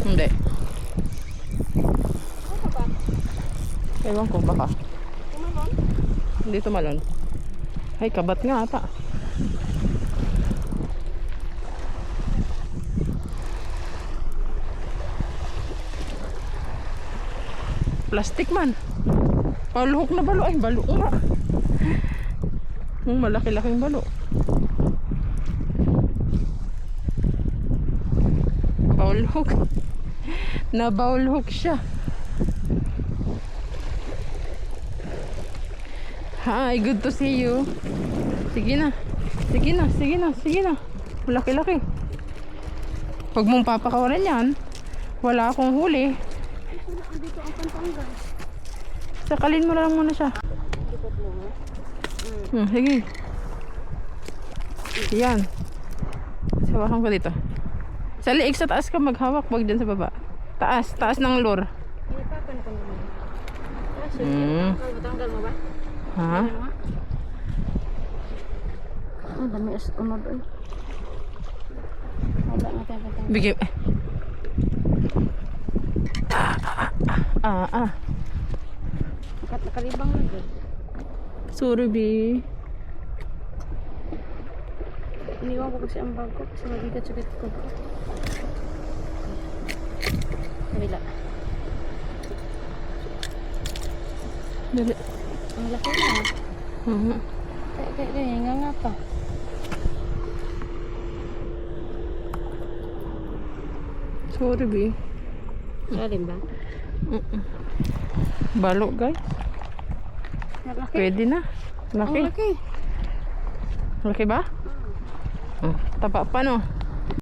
Hindi. Ano ba? Ewan ko baka. Tumalon? Hindi tumalon. Ay, kabat nga ata. Plastic man. Paluhok na balo. Ay, balo nga. Malaki-laking balo. Bowl hook. Na bowl hook siya. Hi, good to see you. Sige na. Sige na, sige na, sige na. Malaki-laki. Huwag mong papakawalan yan. Wala akong huli. Dito ang Pampanga. Sakalin mo lang muna siya. Dito mo. Sige. Yan. Sawakan ko dito. Sa liig sa taas ka maghawak. Wag dyan sa baba. Taas. Taas ng lure. Inipapan ko naman. Sige. Matanggal mo ba? Ha? Ang dami as unod ay. Wala nga tayo patanggal. Bigay. Nakalibang na dyan. Sorry, B. Iniwan ko kasi ang bag ko kasi mabigat-sugat ko. Kabila. Dali. Ang laki na. Kaya nga pa. Sorry, B. Lalim ba? Balo, guys. Laki. Pwede na. Ang Laki. laki. Laki ba? Taba pa, no?